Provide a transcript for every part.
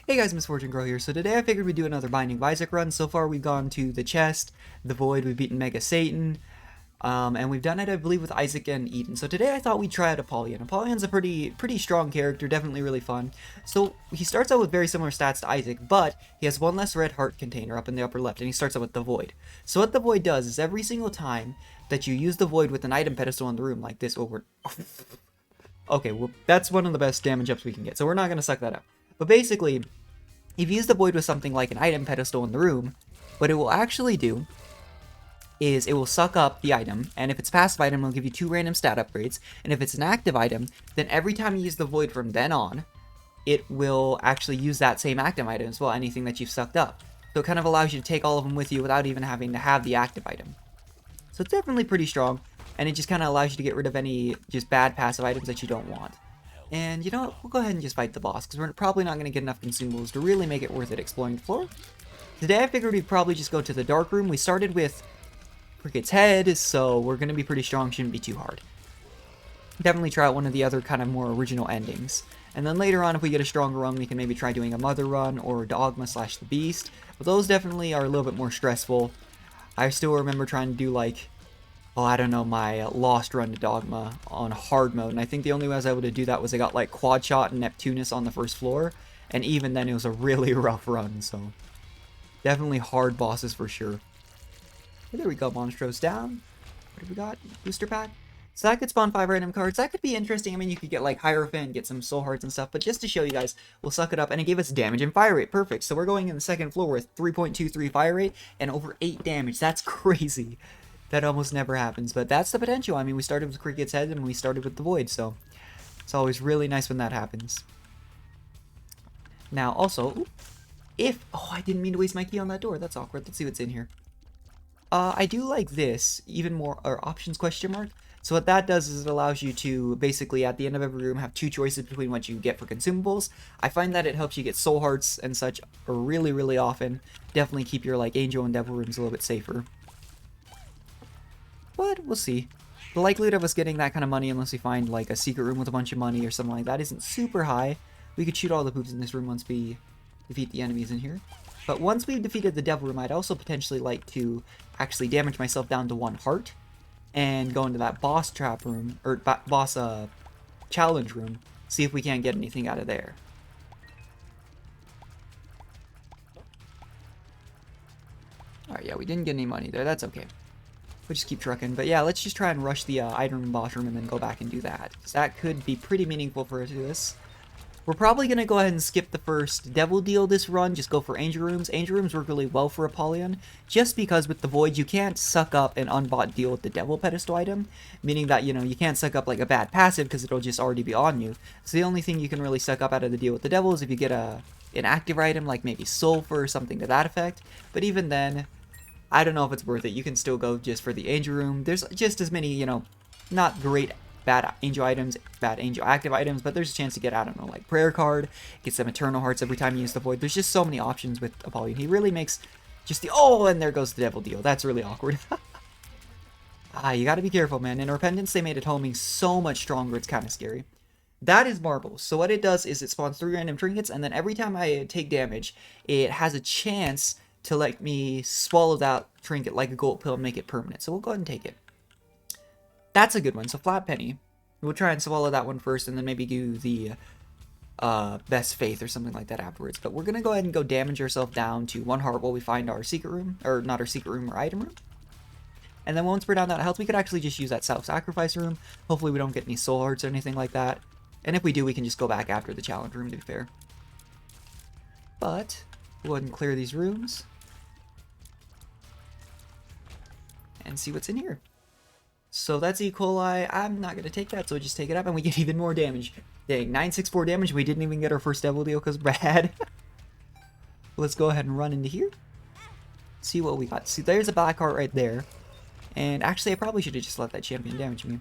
Hey guys, Misfortune Girl here. So today I figured we'd do another Binding of Isaac run. So far we've gone to the chest, the void, we've beaten Mega Satan, and we've done it, I believe, with Isaac and Eden. So today I thought we'd try out Apollyon. Apollion's a pretty strong character, definitely really fun. So he starts out with very similar stats to Isaac, but he has one less red heart container up in the upper left, and he starts out with the void. So what the void does is every single time that you use the void with an item pedestal in the room like this, okay, well that's one of the best damage ups we can get, so we're not going to suck that up. But basically, if you use the void with something like an item pedestal in the room, what it will actually do is it will suck up the item, and if it's passive item, it'll give you 2 random stat upgrades, and if it's an active item, then every time you use the void from then on, it will actually use that same active item as well, anything that you've sucked up. So it kind of allows you to take all of them with you without even having to have the active item. So it's definitely pretty strong, and it just kind of allows you to get rid of any just bad passive items that you don't want. And you know what, we'll go ahead and just fight the boss, because we're probably not going to get enough consumables to really make it worth it exploring the floor. Today I figured we'd probably just go to the dark room. We started with Cricket's head, so we're going to be pretty strong, shouldn't be too hard. Definitely try out one of the other kind of more original endings. And then later on, if we get a stronger run, we can maybe try doing a Mother run or Dogma / the Beast. But those definitely are a little bit more stressful. I still remember trying to do like, oh, I don't know, my Lost run to Dogma on hard mode, and I think the only way I was able to do that was I got like Quad Shot and Neptunus on the first floor, and even then it was a really rough run, so definitely hard bosses for sure. But there we go, Monstros down. What have we got? Booster pack. So that could spawn 5 random cards. That could be interesting. I mean, you could get like Hierophant, get some soul hearts and stuff, but just to show you guys, we'll suck it up, and it gave us damage and fire rate. Perfect. So we're going in the second floor with 3.23 fire rate and over 8 damage. That's crazy. That almost never happens, but that's the potential. I mean, we started with Cricket's head and we started with the void, so it's always really nice when that happens. Now, also, oh, I didn't mean to waste my key on that door. That's awkward. Let's see what's in here. I do like this, even more, or options question mark. So what that does is it allows you to basically, at the end of every room, have 2 choices between what you get for consumables. I find that it helps you get soul hearts and such really often. Definitely keep your, like, angel and devil rooms a little bit safer. But we'll see. The likelihood of us getting that kind of money, unless we find like a secret room with a bunch of money or something like that, isn't super high. We could shoot all the poops in this room once we defeat the enemies in here. But once we've defeated the devil room, I'd also potentially like to actually damage myself down to 1 heart and go into that boss trap room, or boss challenge room, see if we can't get anything out of there. Alright, yeah, we didn't get any money there. That's okay. We'll just keep trucking. But yeah, let's just try and rush the item room, boss room, and then go back and do that, because that could be pretty meaningful for us. We're probably going to go ahead and skip the first devil deal this run, just go for angel rooms. Angel rooms work really well for Apollyon, just because with the void, you can't suck up an unbought deal with the devil pedestal item, meaning that, you know, you can't suck up like a bad passive, because it'll just already be on you. So the only thing you can really suck up out of the deal with the devil is if you get an active item, like maybe sulfur or something to that effect, but even then, I don't know if it's worth it. You can still go just for the angel room. There's just as many, you know, not great bad angel items, bad angel active items, but there's a chance to get, I don't know, like prayer card, get some eternal hearts every time you use the void. There's just so many options with Apollyon. He really makes just the, oh, and there goes the devil deal. That's really awkward. You gotta be careful, man. In Repentance, they made it homing so much stronger, it's kind of scary. That is marbles. So what it does is it spawns 3 random trinkets, and then every time I take damage, it has a chance to let me swallow that trinket like a gold pill and make it permanent. So we'll go ahead and take it. That's a good one. So flat penny. We'll try and swallow that one first and then maybe do the best faith or something like that afterwards. But we're going to go ahead and go damage ourselves down to 1 heart while we find our secret room. Or not our secret room, our item room. And then once we're down that health, we could actually just use that self-sacrifice room. Hopefully we don't get any soul hearts or anything like that. And if we do, we can just go back after the challenge room, to be fair. But we'll go ahead and clear these rooms and see what's in here. So that's E. coli. I'm not going to take that, so just take it up, and we get even more damage. Dang, 964 damage. We didn't even get our first devil deal because bad. Let's go ahead and run into here. See what we got. See, there's a black heart right there. And actually, I probably should have just let that champion damage me.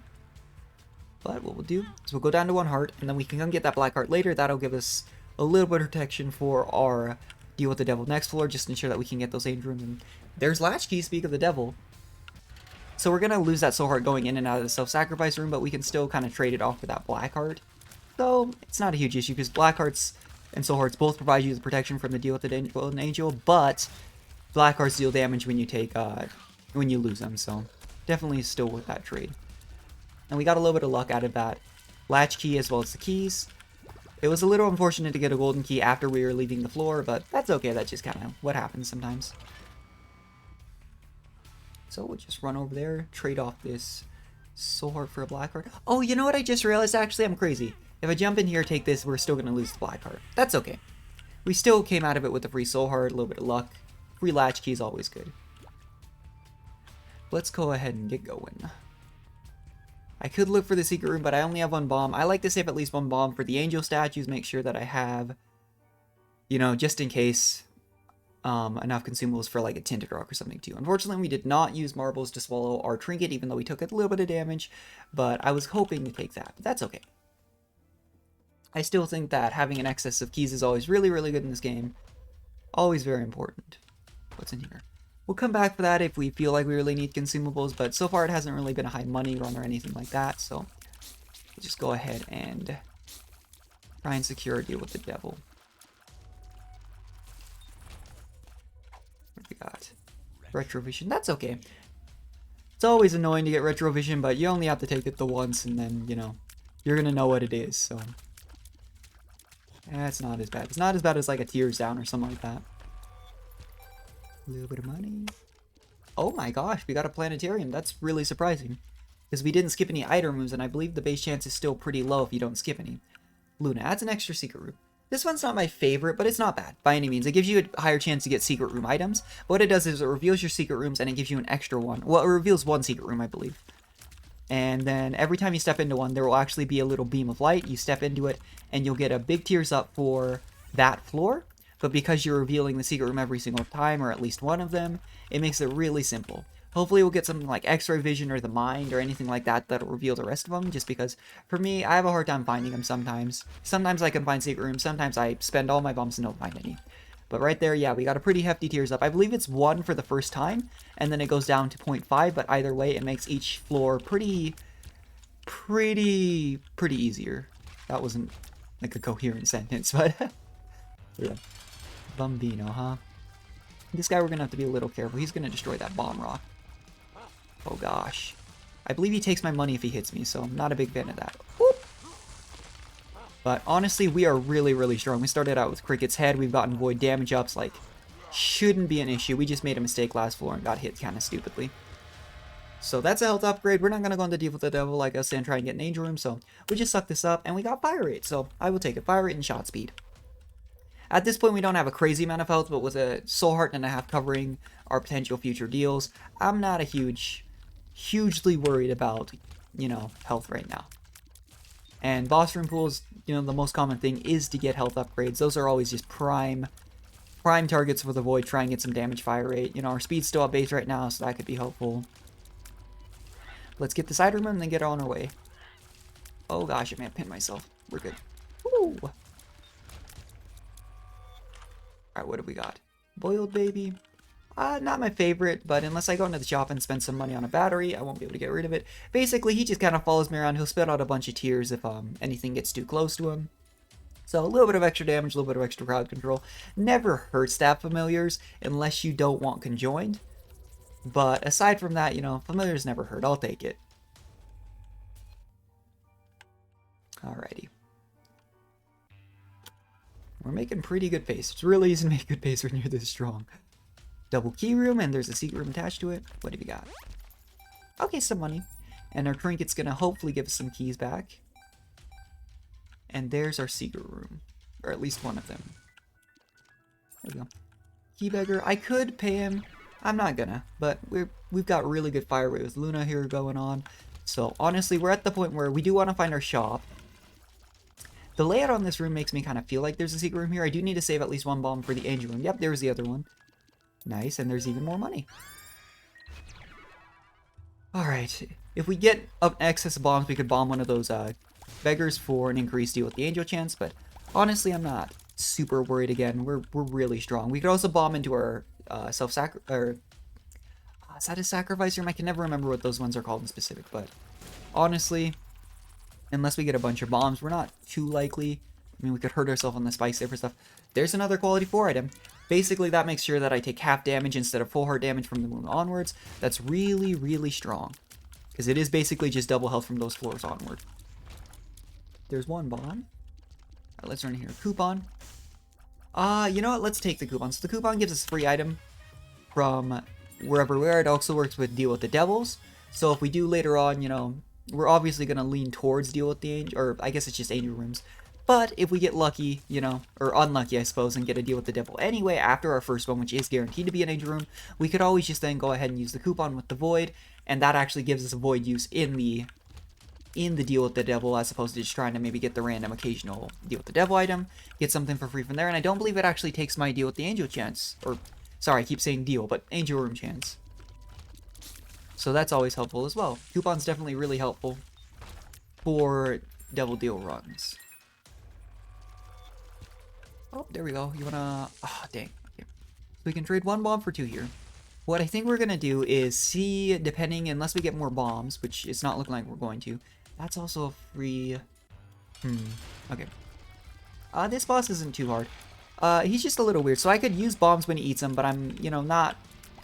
But what we'll do is we'll go down to 1 heart, and then we can come get that black heart later. That'll give us a little bit of protection for our deal with the devil next floor, just to ensure that we can get those angel rooms. And there's Latchkey, speak of the devil. So we're going to lose that soul heart going in and out of the self-sacrifice room, but we can still kind of trade it off with that black heart. So it's not a huge issue, because black hearts and Soul Hearts both provide you the protection from the deal with the Golden Angel, but Black Hearts deal damage when you take when you lose them, so definitely still with that trade. And we got a little bit of luck out of that latch key as well as the keys. It was a little unfortunate to get a golden key after we were leaving the floor, but that's okay. That's just kind of what happens sometimes. So we'll just run over there, trade off this Soul Heart for a Black Heart. Oh, you know what I just realized? Actually, I'm crazy. If I jump in here, take this, we're still going to lose the Black Heart. That's okay. We still came out of it with a free Soul Heart, a little bit of luck. Free latch key is always good. Let's go ahead and get going. I could look for the secret room, but I only have one bomb. I like to save at least one bomb for the angel statues, make sure that I have, you know, just in case, enough consumables for like a tinted rock or something too. Unfortunately, we did not use marbles to swallow our trinket, even though we took a little bit of damage, but I was hoping to take that, but that's okay. I still think that having an excess of keys is always really, really good in this game. Always very important. What's in here? We'll come back for that if we feel like we really need consumables, but so far it hasn't really been a high money run or anything like that, so we'll just go ahead and try and secure a deal with the devil. What do we got? Retrovision. That's okay. It's always annoying to get Retrovision, but you only have to take it the once, and then, you know, you're gonna know what it is, so it's not as bad. It's not as bad as like a Tears Down or something like that. A little bit of money. Oh my gosh, we got a planetarium. That's really surprising. Because we didn't skip any item rooms, and I believe the base chance is still pretty low if you don't skip any. Luna adds an extra secret room. This one's not my favorite, but it's not bad by any means. It gives you a higher chance to get secret room items. But what it does is it reveals your secret rooms, and it gives you an extra one. Well, it reveals one secret room, I believe. And then every time you step into one, there will actually be a little beam of light. You step into it, and you'll get a big tears up for that floor. But because you're revealing the secret room every single time, or at least one of them, it makes it really simple. Hopefully we'll get something like X-ray vision or the mind or anything like that that'll reveal the rest of them, just because, for me, I have a hard time finding them sometimes. Sometimes I can find secret rooms, sometimes I spend all my bombs and don't find any. But right there, yeah, we got a pretty hefty tears up. I believe it's 1 for the first time, and then it goes down to 0.5, but either way, it makes each floor pretty easier. That wasn't like a coherent sentence, but yeah. Bambino, huh? This guy we're gonna have to be a little careful. He's gonna destroy that bomb rock. Oh gosh. I believe he takes my money if he hits me, so I'm not a big fan of that. Whoop. But honestly, we are really, really strong. We started out with Cricket's head. We've gotten void damage ups, like, shouldn't be an issue. We just made a mistake last floor and got hit kind of stupidly. So that's a health upgrade. We're not going to go into deal with the devil like us and try and get an angel room, so we just suck this up, and we got fire rate, so I will take it. Fire rate and shot speed. At this point, we don't have a crazy amount of health, but with a Soul Heart and a half covering our potential future deals, I'm not a hugely worried about, you know, health right now. And boss room pools, you know, the most common thing is to get health upgrades. Those are always just prime targets for the void. Try and get some damage fire rate. You know, our speed's still at base right now, so that could be helpful. Let's get the side room and then get on our way. Oh gosh, I may have pinned myself. We're good. Woo! Alright, what do we got? Boiled baby. Not my favorite, but unless I go into the shop and spend some money on a battery, I won't be able to get rid of it. Basically, he just kind of follows me around. He'll spit out a bunch of tears if anything gets too close to him. So a little bit of extra damage, a little bit of extra crowd control. Never hurts to have familiars unless you don't want conjoined. But aside from that, you know, familiars never hurt. I'll take it. Alrighty. We're making pretty good pace. It's really easy to make good pace when you're this strong. Double key room, and there's a secret room attached to it. What do we got? Okay, some money. And our trinket's gonna hopefully give us some keys back. And there's our secret room. Or at least one of them. There we go. Key beggar. I could pay him. I'm not gonna. But we've got really good fire rate with Luna here going on. So honestly, we're at the point where we do want to find our shop. The layout on this room makes me kind of feel like there's a secret room here. I do need to save at least one bomb for the angel room. Yep, there's the other one. Nice, and there's even more money. Alright, if we get an excess of bombs, we could bomb one of those beggars for an increased deal with the angel chance, but honestly, I'm not super worried again. We're really strong. We could also bomb into our self-sacrifice, is that a sacrifice room? I can never remember what those ones are called in specific, but honestly, unless we get a bunch of bombs, we're not too likely mean, we could hurt ourselves on the spikes there for stuff. There's another quality 4 item. Basically, that makes sure that I take half damage instead of full heart damage from the wound onwards. That's really, really strong. Because it is basically just double health from those floors onward. There's one bomb. Alright, let's run here. Coupon. You know what? Let's take the coupon. So the coupon gives us a free item from wherever we are. It also works with Deal with the Devils. So if we do later on, you know, we're obviously going to lean towards Deal with the Angel, or I guess it's just Angel Rooms. But if we get lucky, you know, or unlucky, I suppose, and get a Deal with the Devil anyway after our first one, which is guaranteed to be an Angel Room, we could always just then go ahead and use the coupon with the Void, and that actually gives us a Void use in the Deal with the Devil, as opposed to just trying to maybe get the random occasional Deal with the Devil item, get something for free from there, and I don't believe it actually takes my Deal with the Angel chance, or, sorry, I keep saying Deal, but Angel Room chance. So that's always helpful as well. Coupon's definitely really helpful for Devil Deal runs. Oh, there we go. You wanna... Oh, dang. Okay. So we can trade 1 bomb for 2 here. What I think we're gonna do is see, depending, unless we get more bombs, which it's not looking like we're going to. That's also a free... Okay. This boss isn't too hard. He's just a little weird. So I could use bombs when he eats them, but I'm, you know, not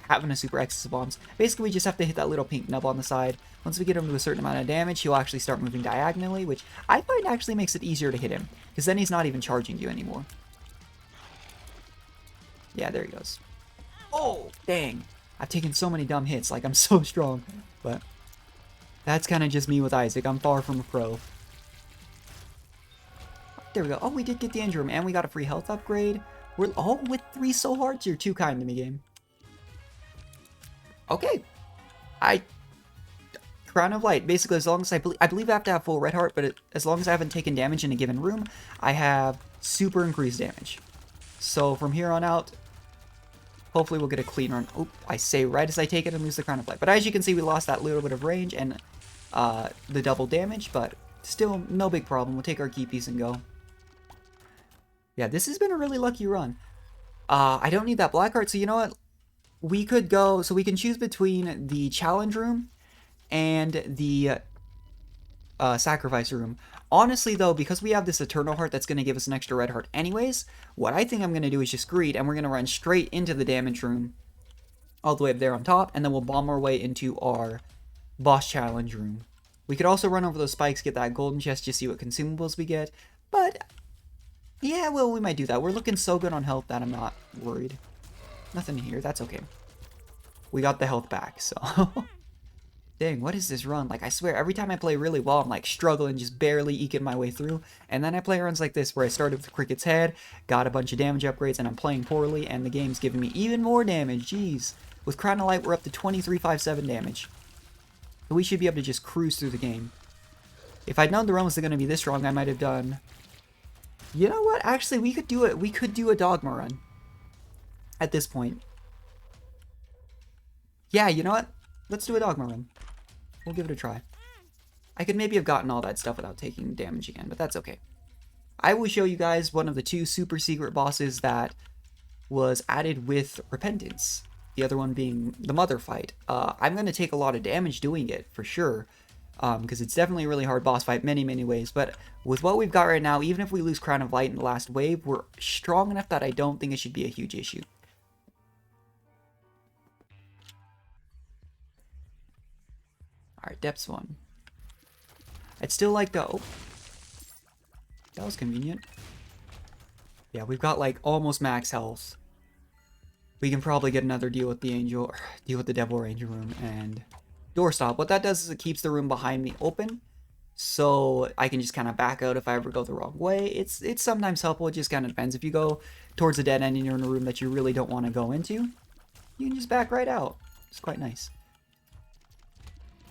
having a super excess of bombs. Basically, we just have to hit that little pink nub on the side. Once we get him to a certain amount of damage, he'll actually start moving diagonally, which I find actually makes it easier to hit him, because then he's not even charging you anymore. Yeah, there he goes. Oh, dang. I've taken so many dumb hits, like I'm so strong. But that's kind of just me with Isaac. I'm far from a pro. There we go. Oh, we did get the Angel Room, and we got a free health upgrade. We're with 3 soul hearts. You're too kind to me, game. Okay. Crown of Light. Basically, as long as I believe I have to have full red heart, but as long as I haven't taken damage in a given room, I have super increased damage. So from here on out, hopefully we'll get a clean run. Oh, I say right as I take it and lose the Crown of Light. But as you can see, we lost that little bit of range and the double damage, but still no big problem. We'll take our key piece and go. Yeah, this has been a really lucky run. I don't need that black heart, so you know what? We could go, so we can choose between the challenge room and the sacrifice room. Honestly, though, because we have this eternal heart that's going to give us an extra red heart anyways, what I think I'm going to do is just greed, and we're going to run straight into the damage room, all the way up there on top, and then we'll bomb our way into our boss challenge room. We could also run over those spikes, get that golden chest, just see what consumables we get, but yeah, well, we might do that. We're looking so good on health that I'm not worried. Nothing here, that's okay. We got the health back, so... Dang, what is this run? Like, I swear, every time I play really well, I'm, like, struggling, just barely eking my way through. And then I play runs like this, where I started with Cricket's Head, got a bunch of damage upgrades, and I'm playing poorly, and the game's giving me even more damage. Jeez. With Crown of Light, we're up to 2357 damage. So we should be able to just cruise through the game. If I'd known the run was going to be this strong, I might have done... You know what? Actually, we could do it. We could do a Dogma run. At this point. Yeah, you know what? Let's do a Dogma run. We'll give it a try. I could maybe have gotten all that stuff without taking damage again, but that's okay. I will show you guys one of the 2 super secret bosses that was added with Repentance. The other one being the Mother fight. I'm going to take a lot of damage doing it, for sure. Because it's definitely a really hard boss fight many, many ways. But with what we've got right now, even if we lose Crown of Light in the last wave, we're strong enough that I don't think it should be a huge issue. Alright, Depths 1. I'd still like to... Oh. That was convenient. Yeah, we've got, like, almost max health. We can probably get another deal with the Angel... Or deal with the Devil or Angel room and... Doorstop. What that does is it keeps the room behind me open. So I can just kind of back out if I ever go the wrong way. It's sometimes helpful. It just kind of depends. If you go towards a dead end and you're in a room that you really don't want to go into, you can just back right out. It's quite nice.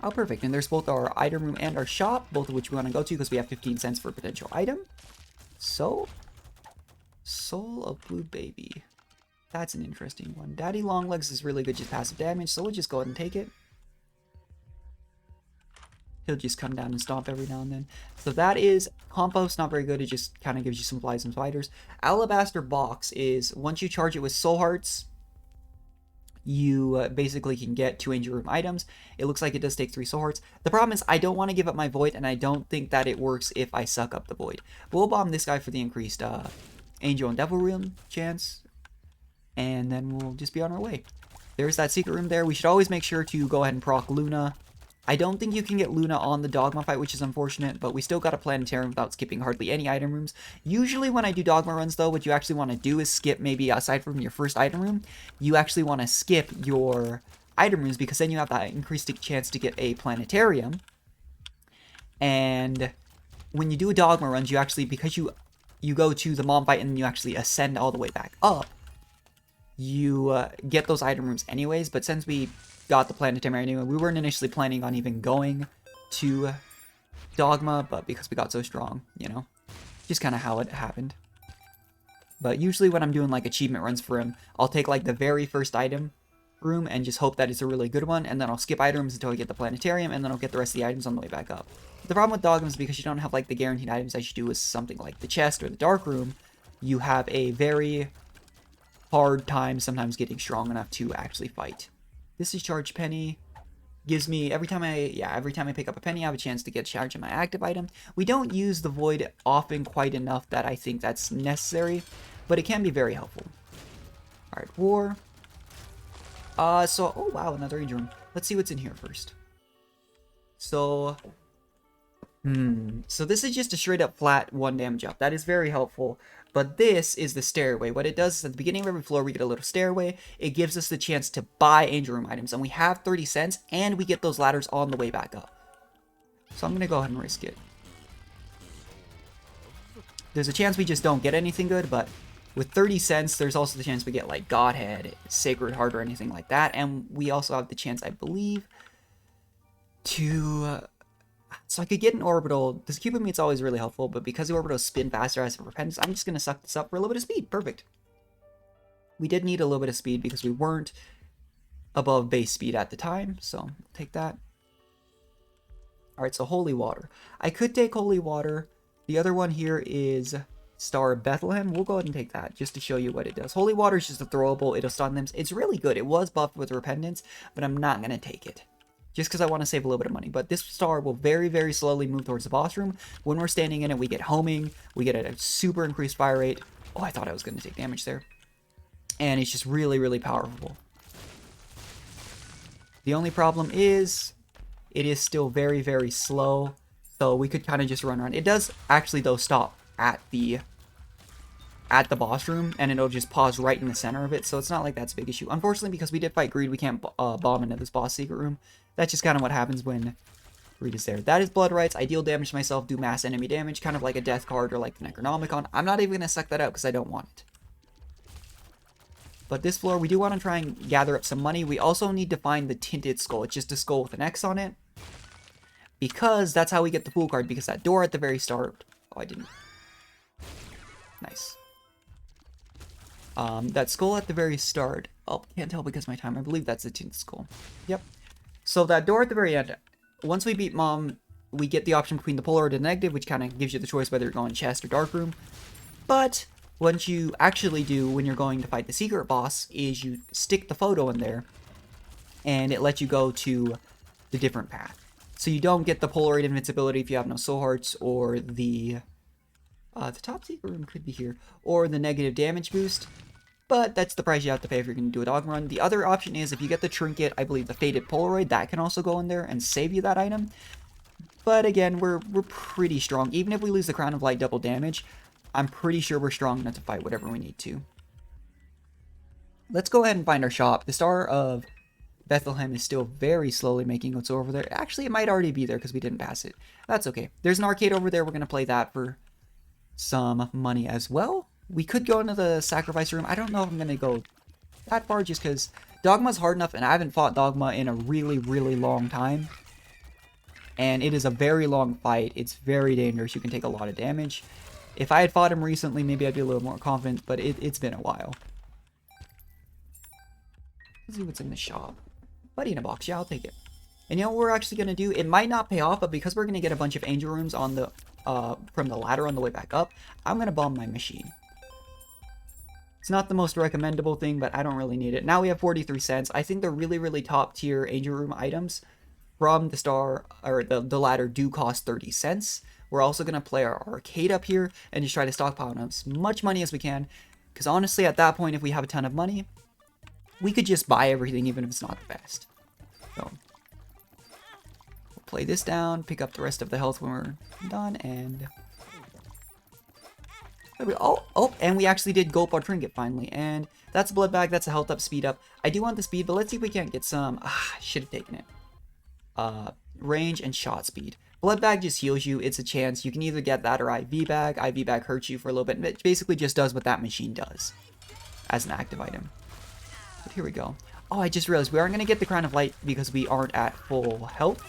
Oh, perfect. And there's both our item room and our shop, both of which we want to go to because we have 15 cents for a potential item. So, Soul of Blue Baby. That's an interesting one. Daddy Longlegs is really good, just passive damage, so we'll just go ahead and take it. He'll just come down and stomp every now and then. So that is Compost, not very good. It just kind of gives you some flies and spiders. Alabaster Box is, once you charge it with soul hearts, you basically can get 2 Angel Room items. It looks like it does take 3 soul hearts. The problem is I don't want to give up my void, and I don't think that it works if I suck up the void. We'll bomb this guy for the increased Angel and Devil Room chance, and then we'll just be on our way. There's that secret room there. We should always make sure to go ahead and proc Luna. I don't think you can get Luna on the Dogma fight, which is unfortunate, but we still got a Planetarium without skipping hardly any item rooms. Usually when I do Dogma runs, though, what you actually want to do is skip, maybe aside from your first item room, you actually want to skip your item rooms, because then you have that increased chance to get a Planetarium. And when you do a Dogma runs, you actually, because you go to the Mom fight and you actually ascend all the way back up, you get those item rooms anyways. But since we got the Planetarium anyway, we weren't initially planning on even going to Dogma, but because we got so strong, you know, just kind of how it happened. But usually when I'm doing like achievement runs for him, I'll take like the very first item room and just hope that it's a really good one, and then I'll skip items until I get the Planetarium, and then I'll get the rest of the items on the way back up. The problem with Dogma is because you don't have like the guaranteed items as you do with something like the chest or the dark room, you have a very hard time sometimes getting strong enough to actually fight. This is Charge Penny. Gives me, every time I pick up a penny, I have a chance to get charged in my active item. We don't use the void often quite enough that I think that's necessary, but it can be very helpful. Alright, war. Oh wow, another Angel Room. Let's see what's in here first. So this is just a straight up flat 1 damage up. That is very helpful. But this is the stairway. What it does is at the beginning of every floor, we get a little stairway. It gives us the chance to buy Angel Room items. And we have 30 cents, and we get those ladders on the way back up. So I'm going to go ahead and risk it. There's a chance we just don't get anything good, but with 30 cents, there's also the chance we get like Godhead, Sacred Heart, or anything like that. And we also have the chance, I believe, to... So I could get an orbital. This Cupid meat's always really helpful, but because the orbitals spin faster as a repentance, I'm just going to suck this up for a little bit of speed. Perfect. We did need a little bit of speed because we weren't above base speed at the time, so take that. Alright, so Holy Water. I could take Holy Water. The other one here is Star of Bethlehem. We'll go ahead and take that just to show you what it does. Holy Water is just a throwable. It'll stun them. It's really good. It was buffed with Repentance, but I'm not going to take it, just because I want to save a little bit of money. But this star will very, very slowly move towards the boss room. When we're standing in it, we get homing. We get a super increased fire rate. Oh, I thought I was going to take damage there. And it's just really, really powerful. The only problem is it is still very, very slow. So we could kind of just run around. It does actually, though, stop at the boss room, and it'll just pause right in the center of it. So it's not like that's a big issue. Unfortunately, because we did fight Greed, we can't bomb into this boss secret room. That's just kind of what happens when Greed is there. That is Blood Rights. I deal damage to myself, do mass enemy damage, kind of like a death card or like the Necronomicon. I'm not even going to suck that out because I don't want it. But this floor, we do want to try and gather up some money. We also need to find the Tinted Skull. It's just a skull with an X on it, because that's how we get the pool card, because that door at the very start... Oh, I didn't. Nice. That skull at the very start... Oh, can't tell because of my time. I believe that's the Tinted Skull. Yep. So that door at the very end, once we beat Mom, we get the option between the Polar or the Negative, which kind of gives you the choice whether you're going chest or dark room. But what you actually do when you're going to fight the secret boss is you stick the photo in there, and it lets you go to the different path. So you don't get the Polaroid invincibility if you have no soul hearts, or the top secret room could be here, or the negative damage boost. But that's the price you have to pay if you're going to do a dog run. The other option is if you get the trinket, I believe the faded Polaroid, that can also go in there and save you that item. But again, we're pretty strong. Even if we lose the Crown of Light double damage, I'm pretty sure we're strong enough to fight whatever we need to. Let's go ahead and find our shop. The Star of Bethlehem is still very slowly making its way over there. Actually, it might already be there because we didn't pass it. That's okay. There's an arcade over there. We're going to play that for some money as well. We could go into the sacrifice room. I don't know if I'm going to go that far just because Dogma's hard enough, and I haven't fought Dogma in a really, really long time. And it is a very long fight. It's very dangerous. You can take a lot of damage. If I had fought him recently, maybe I'd be a little more confident, but it's been a while. Let's see what's in the shop. Buddy in a box. Yeah, I'll take it. And you know what we're actually going to do? It might not pay off, but because we're going to get a bunch of angel rooms on the from the ladder on the way back up, I'm going to bomb my machine. It's not the most recommendable thing, but I don't really need it. Now we have 43 cents. I think the really, really top tier Angel Room items from the star, or the ladder, do cost 30 cents. We're also going to play our arcade up here and just try to stockpile as much money as we can. Because honestly, at that point, if we have a ton of money, we could just buy everything, even if it's not the best. So, we'll play this down, pick up the rest of the health when we're done, and... Oh, and we actually did gulp our trinket finally. And that's a blood bag, that's a health up, speed up. I do want the speed, but let's see if we can't get some... I should have taken it. Range and shot speed. Blood bag just heals you. It's a chance. You can either get that or IV bag. IV bag hurts you for a little bit. It basically just does what that machine does as an active item. But here we go. Oh, I just realized we aren't going to get the Crown of Light because we aren't at full health.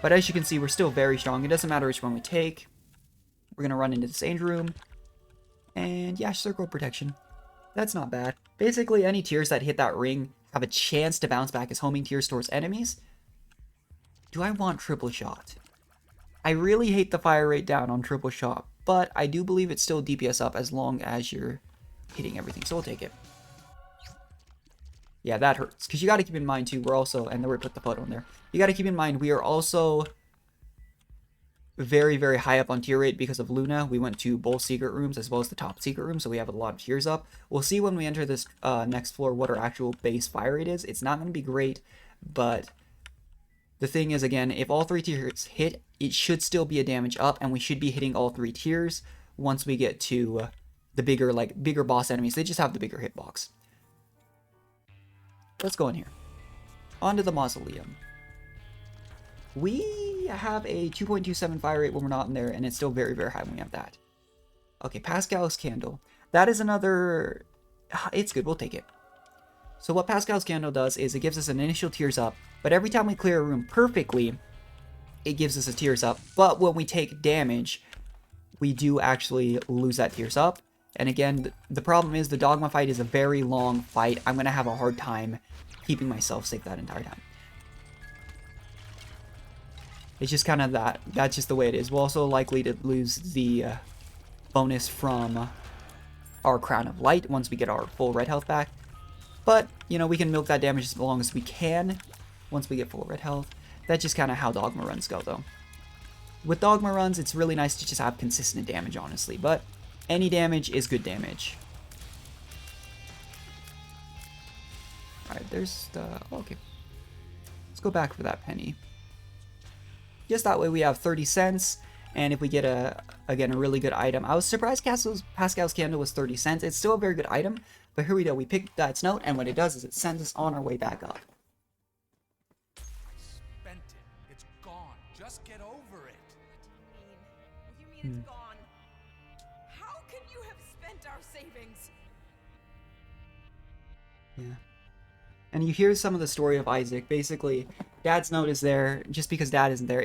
But as you can see, we're still very strong. It doesn't matter which one we take. We're going to run into the Sage Room. And yeah, Circle of Protection. That's not bad. Basically, any tears that hit that ring have a chance to bounce back as homing tears towards enemies. Do I want triple shot? I really hate the fire rate down on triple shot, but I do believe it's still DPS up as long as you're hitting everything, so we'll take it. Yeah, that hurts, because you got to keep in mind too, we're also, and then we put the photo in there, you got to keep in mind we are also very, very high up on tier rate because of Luna. We went to both secret rooms as well as the top secret room, so we have a lot of tiers up. We'll see when we enter this next floor what our actual base fire rate is. It's not going to be great, but the thing is, again, if all 3 tiers hit, it should still be a damage up, and we should be hitting all 3 tiers once we get to the bigger boss enemies. They just have the bigger hitbox. Let's go in here. Onto the Mausoleum. We have a 2.27 fire rate when we're not in there, and it's still very, very high when we have that. Okay, Pascal's Candle. That is another... It's good, we'll take it. So what Pascal's Candle does is it gives us an initial tears up, but every time we clear a room perfectly, it gives us a tears up. But when we take damage, we do actually lose that tears up. And again, the problem is the Dogma fight is a very long fight. I'm going to have a hard time keeping myself safe that entire time. It's just kind of that. That's just the way it is. We're also likely to lose the bonus from our Crown of Light once we get our full red health back. But, you know, we can milk that damage as long as we can once we get full red health. That's just kind of how Dogma runs go, though. With Dogma runs, it's really nice to just have consistent damage, honestly. But any damage is good damage. Alright, there's the... Okay. Let's go back for that penny. Just that way we have 30 cents. And if we get, again, a really good item. I was surprised Pascal's Candle was 30 cents. It's still a very good item. But here we go. We picked that note, and what it does is it sends us on our way back up. I spent it. It's gone. Just get over it. What do you mean? What do you mean it's gone? How can you have spent our savings? Yeah. And you hear some of the story of Isaac. Basically, Dad's note is there just because Dad isn't there.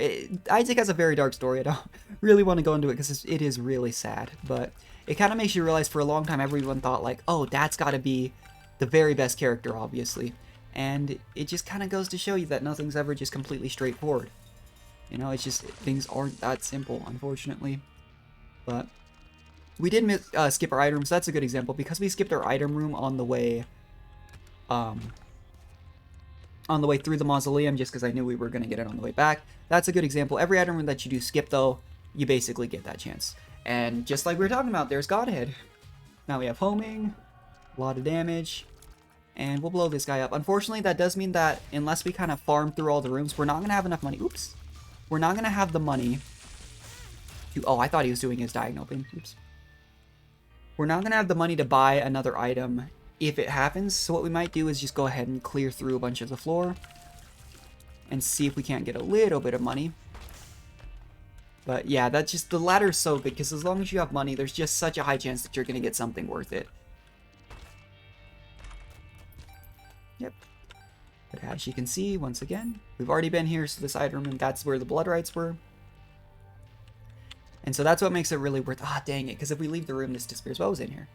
Isaac has a very dark story. I don't really want to go into it because it is really sad. But it kind of makes you realize for a long time everyone thought like, oh, Dad's got to be the very best character, obviously. And it just kind of goes to show you that nothing's ever just completely straightforward. You know, it's just, things aren't that simple, unfortunately. But we did skip our item room, so that's a good example. Because we skipped our item room on the way through the Mausoleum, just because I knew we were going to get it on the way back. That's a good example. Every item room that you do skip, though, you basically get that chance. And just like we were talking about, there's Godhead. Now we have homing, a lot of damage, and we'll blow this guy up. Unfortunately, that does mean that unless we kind of farm through all the rooms, we're not going to have enough money. Oops. We're not going to have the money to... Oh, I thought he was doing his diagonal thing. Oops. We're not going to have the money to buy another item if it happens. So what we might do is just go ahead and clear through a bunch of the floor and see if we can't get a little bit of money. But yeah, that's just, the ladder is so big because as long as you have money, there's just such a high chance that you're going to get something worth it. Yep. But as you can see, once again, we've already been here, so this item room, that's where the blood rights were. And so that's what makes it really worth... Ah, dang it, because if we leave the room, this disappears. What was in here?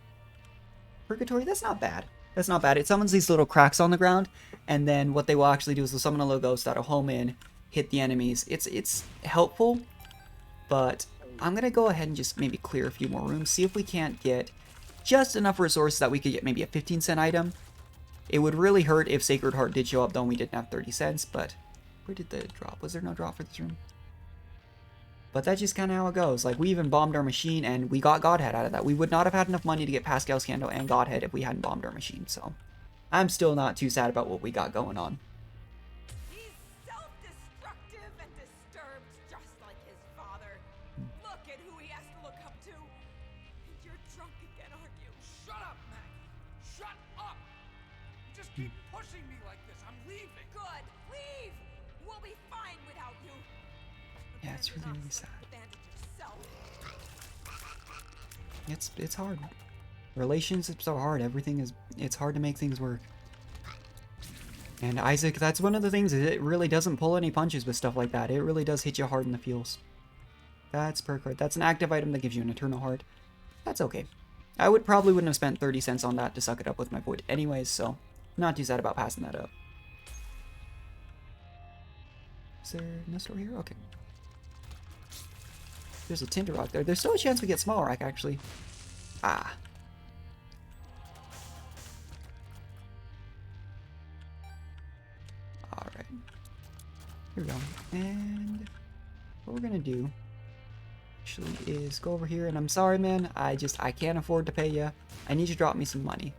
Purgatory? That's not bad. That's not bad. It summons these little cracks on the ground, and then what they will actually do is they'll summon a little ghost that'll home in, hit the enemies. It's helpful, but I'm going to go ahead and just maybe clear a few more rooms, see if we can't get just enough resources that we could get maybe a 15-cent item. It would really hurt if Sacred Heart did show up, though we didn't have 30 cents, but where did the drop? Was there no drop for this room? But that's just kind of how it goes. Like, we even bombed our machine, and we got Godhead out of that. We would not have had enough money to get Pascal's Candle and Godhead if we hadn't bombed our machine, so I'm still not too sad about what we got going on. He's self-destructive and disturbed just like his father. Look at who he has to look up to. And you're drunk again, aren't you? Shut up, Meg! Shut up! You just keep pushing me like this. I'm leaving. Good. Leave. We'll be fine without you. Yeah, it's really, really sad. It's hard. Relationships are hard. It's hard to make things work. And Isaac, that's one of the things, is it really doesn't pull any punches with stuff like that. It really does hit you hard in the feels. That's per card. That's an active item that gives you an eternal heart. That's okay. I probably wouldn't have spent 30 cents on that to suck it up with my void anyways, so not too sad about passing that up. Is there no store here? Okay. There's a Tinder Rock there. There's still a chance we get Small Rock, actually. Ah. Alright. Here we go. And what we're gonna do, actually, is go over here. And I'm sorry, man. I can't afford to pay you. I need you to drop me some money.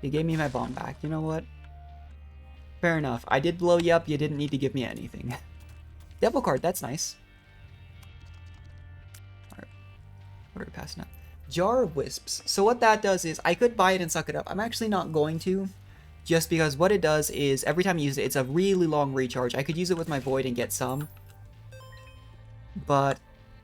You gave me my bomb back. You know what? Fair enough. I did blow you up. You didn't need to give me anything. Devil card. That's nice. What are we passing up? Jar of Wisps. So what that does is, I could buy it and suck it up. I'm actually not going to, just because what it does is, every time you use it, it's a really long recharge. I could use it with my Void and get some, but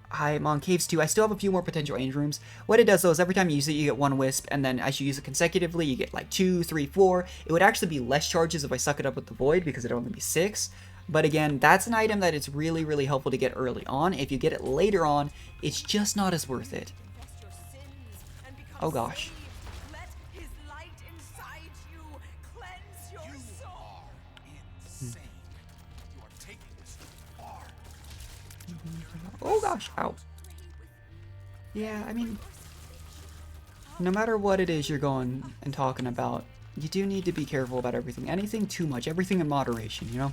I'm on Caves 2. I still have a few more potential Angel Rooms. What it does, though, is every time you use it, you get 1 Wisp, and then as you use it consecutively, you get like 2, 3, 4. It would actually be less charges if I suck it up with the Void, because it'd only be 6. But again, that's an item that is really, really helpful to get early on. If you get it later on, it's just not as worth it. Oh gosh. Let his light inside you cleanse your soul. Insane. You are taking this too far. Oh gosh, ow. Yeah, I mean, no matter what it is you're going and talking about, you do need to be careful about everything. Anything too much, everything in moderation, you know?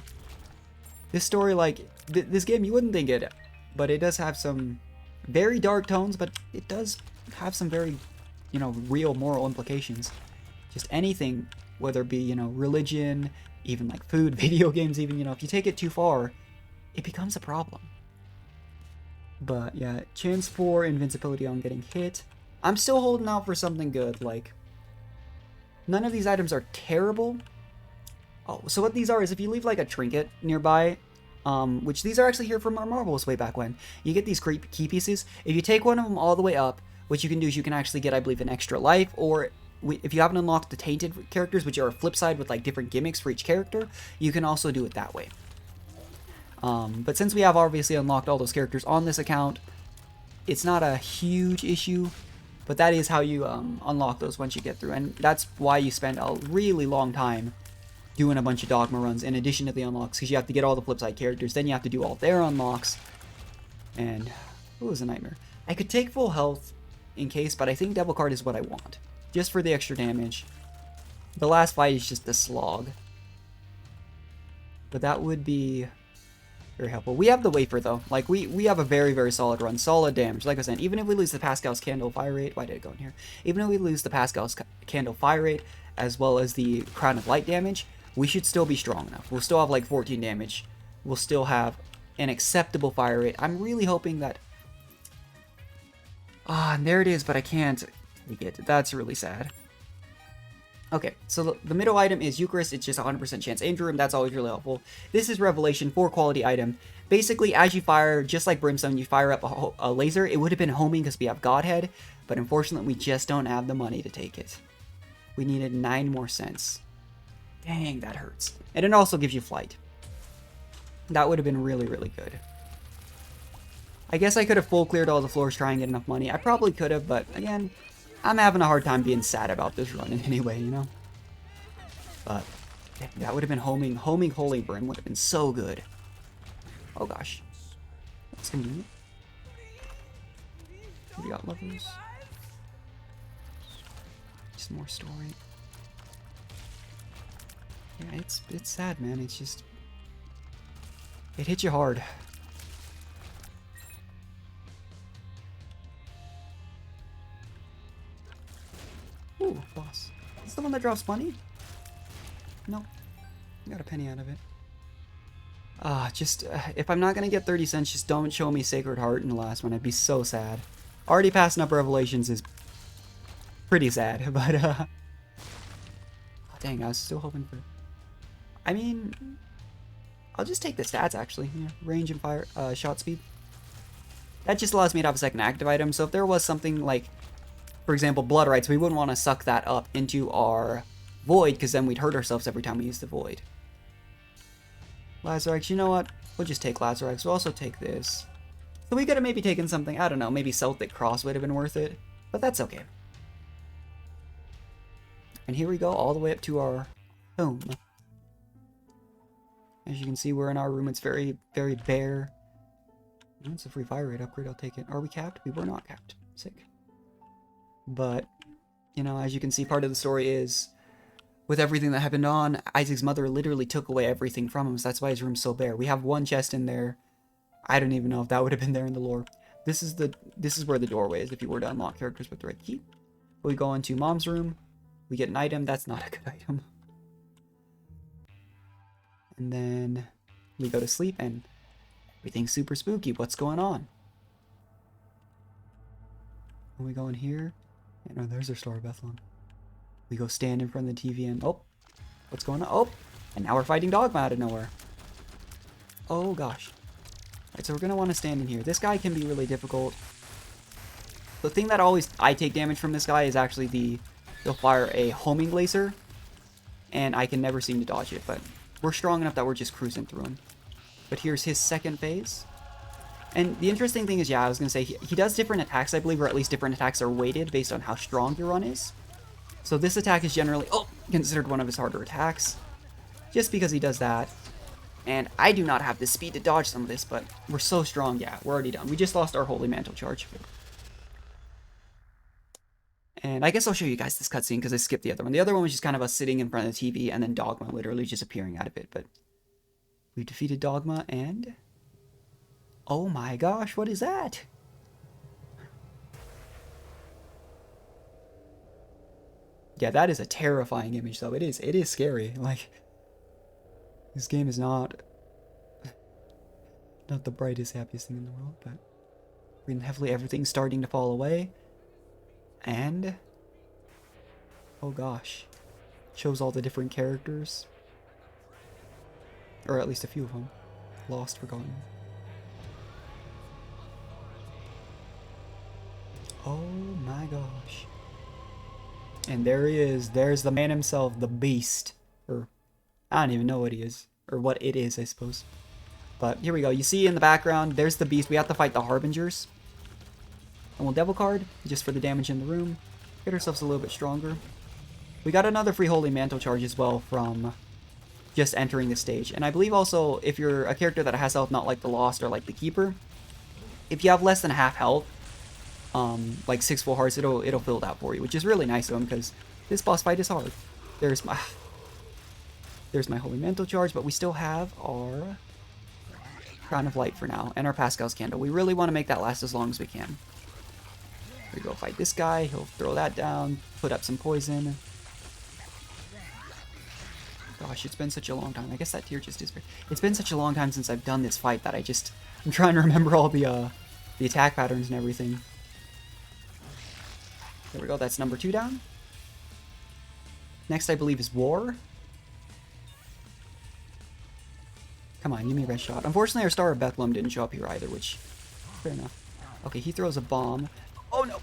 This story, like, this game, you wouldn't think it, but it does have some very dark tones, but it does have some very, you know, real moral implications. Just anything, whether it be, you know, religion, even like food, video games, even, you know, if you take it too far, it becomes a problem. But yeah, chance for invincibility on getting hit. I'm still holding out for something good. Like, none of these items are terrible. Oh, so what these are is if you leave like a trinket nearby, which these are actually here from our marbles way back when, you get these key pieces. If you take one of them all the way up, what you can do is you can actually get, I believe, an extra life, or if you haven't unlocked the tainted characters, which are a flip side with like different gimmicks for each character, you can also do it that way. But since we have obviously unlocked all those characters on this account, it's not a huge issue, but that is how you unlock those once you get through, and that's why you spend a really long time doing a bunch of Dogma runs in addition to the unlocks, because you have to get all the flipside characters, then you have to do all their unlocks, and it was a nightmare. I could take full health in case, but I think Devil Card is what I want, just for the extra damage. The last fight is just a slog, but that would be very helpful. We have the Wafer, though. Like, we have a very, very solid run, solid damage. Like I said, even if we lose the Pascal's Candle Fire Rate, why did it go in here? Even if we lose the Pascal's Candle Fire Rate, as well as the Crown of Light damage, we should still be strong enough. We'll still have like 14 damage. We'll still have an acceptable fire rate. I'm really hoping that... and there it is, but I can't take it. That's really sad. Okay, so the middle item is Eucharist. It's just 100% chance Angel Room. That's always really helpful. This is Revelation, 4 quality item. Basically, as you fire, just like Brimstone, you fire up a laser. It would have been homing because we have Godhead, but unfortunately, we just don't have the money to take it. We needed 9 more cents. Dang, that hurts. And it also gives you flight. That would have been really, really good. I guess I could have full cleared all the floors trying to get enough money. I probably could have, but again, I'm having a hard time being sad about this run in any way, you know? But that would have been homing Holy Brim would have been so good. Oh gosh. That's convenient. We got lovers. Just more story. Yeah, it's sad, man. It's just... It hits you hard. Ooh, boss. Is this the one that drops money? No. Got a penny out of it. If I'm not gonna get 30 cents, just don't show me Sacred Heart in the last one. I'd be so sad. Already passing up Revelations is pretty sad, but, dang, I was still hoping for... I mean... I'll just take the stats, actually. Yeah, range and fire, shot speed. That just allows me to have a second active item, so if there was something like, for example, Blood Rights, we wouldn't want to suck that up into our Void, because then we'd hurt ourselves every time we use the Void. Lazarex, you know what? We'll just take Lazarex. We'll also take this. So we could have maybe taken something, I don't know, maybe Celtic Cross would have been worth it, but that's okay. And here we go, all the way up to our home. As you can see, we're in our room. It's very, very bare. Oh, it's a free fire rate upgrade. I'll take it. Are we capped? We were not capped. Sick. But, you know, as you can see, part of the story is, with everything that happened on, Isaac's mother literally took away everything from him, so that's why his room's so bare. We have one chest in there. I don't even know if that would have been there in the lore. This is where the doorway is if you were to unlock characters with the right key. We go into Mom's room. We get an item. That's not a good item. And then we go to sleep and everything's super spooky. What's going on? And we go in here. And oh, there's our Star of Bethlehem. We go stand in front of the TV and oh, what's going on? Oh, and now we're fighting Dogma out of nowhere. Oh gosh. Alright, so we're gonna want to stand in here. This guy can be really difficult. The thing that I take damage from this guy is actually he'll fire a homing laser, and I can never seem to dodge it, but we're strong enough that we're just cruising through him. But here's his second phase. And the interesting thing is, yeah, I was going to say, he does different attacks, I believe, or at least different attacks are weighted based on how strong your run is. So this attack is generally, considered one of his harder attacks, just because he does that. And I do not have the speed to dodge some of this, but we're so strong, yeah, we're already done. We just lost our Holy Mantle charge. And I guess I'll show you guys this cutscene because I skipped the other one. The other one was just kind of us sitting in front of the TV and then Dogma literally just appearing out of it. But we defeated Dogma and... oh my gosh, what is that? Yeah, that is a terrifying image though. It is scary. Like, this game is not the brightest, happiest thing in the world, but breathing heavily, everything's starting to fall away. And oh gosh, shows all the different characters, or at least a few of them, lost, forgotten. Oh my gosh. And there he is. There's the man himself, the beast, or I don't even know what he is, or what it is, I suppose. But here we go. You see in the background, there's the beast. We have to fight the Harbingers. And we'll Devil Card, just for the damage in the room. Get ourselves a little bit stronger. We got another free Holy Mantle charge as well from just entering the stage. And I believe also, if you're a character that has health, not like the Lost or like the Keeper, if you have less than half health, like 6 full hearts, it'll fill it out for you, which is really nice of him, because this boss fight is hard. There's my Holy Mantle charge, but we still have our Crown of Light for now, and our Pascal's Candle. We really want to make that last as long as we can. We go fight this guy, he'll throw that down, put up some poison. Gosh, it's been such a long time. I guess that tear just disappeared. It's been such a long time since I've done this fight that I'm trying to remember all the attack patterns and everything. There we go, that's number 2 down. Next, I believe, is War. Come on, give me a red shot. Unfortunately, our Star of Bethlehem didn't show up here either, which, fair enough. Okay, he throws a bomb. Oh no!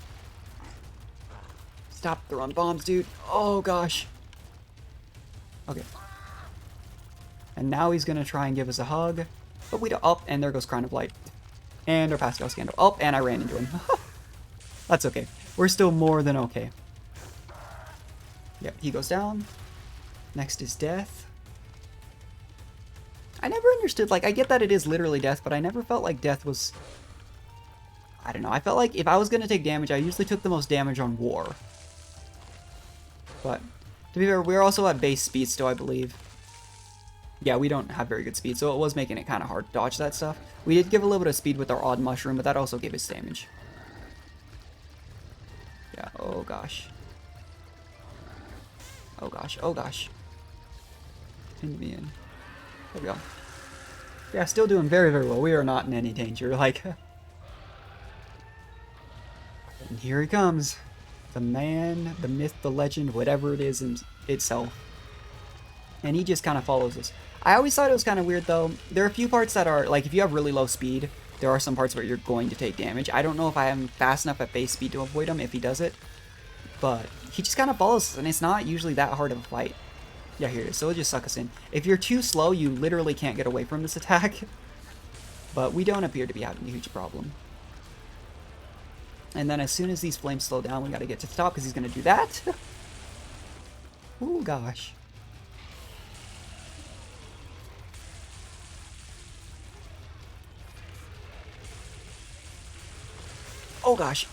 Stop throwing bombs, dude. Oh gosh. Okay. And now he's gonna try and give us a hug. But we don't. Oh, and there goes Crown of Light. And our Pascal's Candle. Oh, and I ran into him. That's okay. We're still more than okay. Yep, he goes down. Next is Death. I never understood, like, I get that it is literally Death, but I never felt like Death was... I don't know, I felt like if I was going to take damage, I usually took the most damage on War. But to be fair, we're also at base speed still, I believe. Yeah, we don't have very good speed, so it was making it kind of hard to dodge that stuff. We did give a little bit of speed with our odd mushroom, but that also gave us damage. Yeah, oh gosh. Oh gosh, oh gosh. Pin me in. There we go. Yeah, still doing very, very well. We are not in any danger, like... And here he comes. The man, the myth, the legend, whatever it is in itself. And he just kind of follows us. I always thought it was kind of weird, though. There are a few parts that are, like, if you have really low speed, there are some parts where you're going to take damage. I don't know if I am fast enough at base speed to avoid him if he does it. But he just kind of follows us, and it's not usually that hard of a fight. Yeah, here it is. So it'll just suck us in. If you're too slow, you literally can't get away from this attack. But we don't appear to be having a huge problem. And then as soon as these flames slow down, we gotta get to the top because he's gonna do that. Oh gosh. Oh gosh.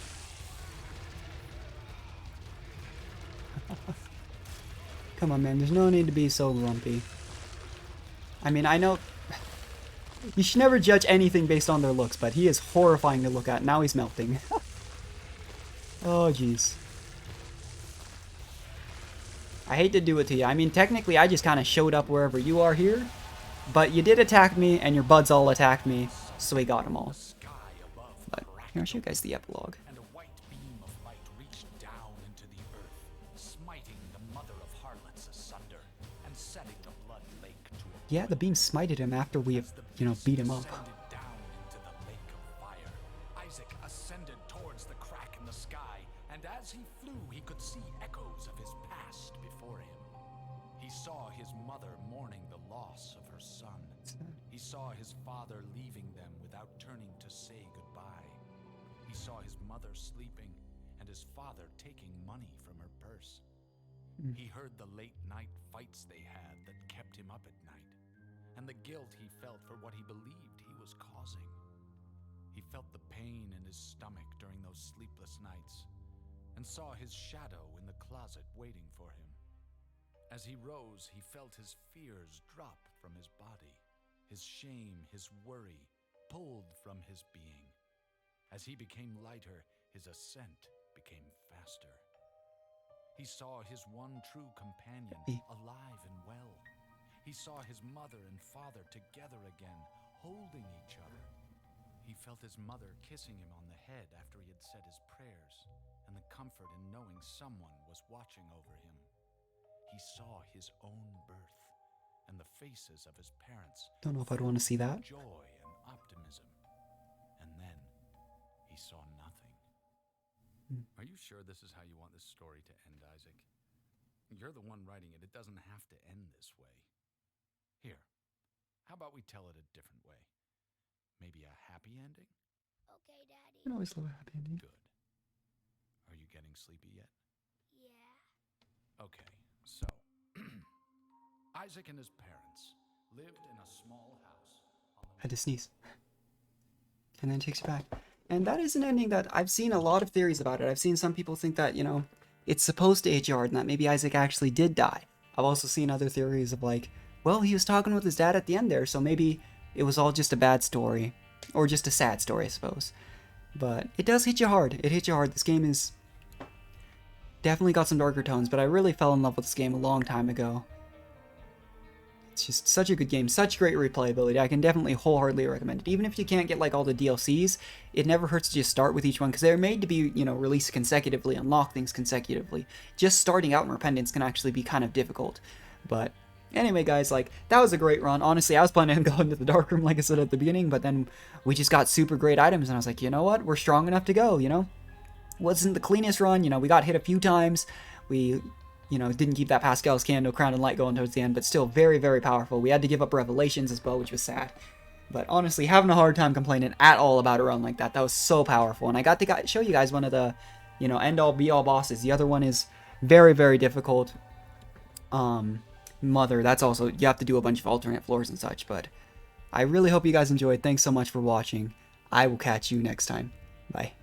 Come on, man. There's no need to be so grumpy. I mean, I know you should never judge anything based on their looks, but he is horrifying to look at. Now he's melting. Oh, jeez. I hate to do it to you. I mean, technically, I just kind of showed up wherever you are here. But you did attack me, and your buds all attacked me, so we got them all. But here, I'll show you guys the epilogue. And a white beam of light reached down into the earth, smiting the mother of harlots asunder, and setting the blood lake to a Yeah, the beam smited him after we, beat him up. ascended down into the lake of fire. Isaac ascended towards the crack in the sky, and as he flew, he could see echoes of his past before him. He saw his mother mourning the loss of her son. He saw his father leaving them without turning to say goodbye. He saw his mother sleeping, and his father taking money from her purse. He heard the late night fights they had that kept him up at night, and the guilt he felt for what he believed he was causing. He felt the pain in his stomach during those sleepless nights, and saw his shadow in the closet waiting for him. As he rose, he felt his fears drop from his body, his shame, his worry pulled from his being. As he became lighter, his ascent became faster. He saw his one true companion alive and well. He saw his mother and father together again, holding each other. He felt his mother kissing him on the head after he had said his prayers, and the comfort in knowing someone was watching over him. He saw his own birth, and the faces of his parents. Don't know if I'd want to see that. Joy and optimism. And then he saw nothing. Are you sure this is how you want this story to end, Isaac? You're the one writing it. It doesn't have to end this way. Here, how about we tell it a different way? Maybe a happy ending? Okay, Daddy. I always love a happy ending. Good. Are you getting sleepy yet? Yeah. Okay, so Isaac and his parents lived in a small house on I had to sneeze. And then it takes you back. And that is an ending that I've seen a lot of theories about it. I've seen some people think that, it's supposed to age hard and that maybe Isaac actually did die. I've also seen other theories of like, well, he was talking with his dad at the end there, so maybe it was all just a bad story. Or just a sad story, I suppose. But it does hit you hard. It hits you hard. This game is definitely got some darker tones, but I really fell in love with this game a long time ago. It's just such a good game, such great replayability. I can definitely wholeheartedly recommend it. Even if you can't get like all the DLCs, it never hurts to just start with each one because they're made to be, released consecutively, unlock things consecutively. Just starting out in Repentance can actually be kind of difficult. But anyway, guys, like, that was a great run. Honestly, I was planning on going to the dark room, like I said at the beginning, but then we just got super great items, and I was like, you know what? We're strong enough to go, Wasn't the cleanest run, we got hit a few times. We, didn't keep that Pascal's Candle, Crown and Light going towards the end, but still very, very powerful. We had to give up Revelations as well, which was sad. But honestly, having a hard time complaining at all about a run like that. That was so powerful. And I got to show you guys one of the, end-all, be-all bosses. The other one is very, very difficult. Mother, that's also, you have to do a bunch of alternate floors and such. But I really hope you guys enjoyed. Thanks so much for watching. I will catch you next time. Bye.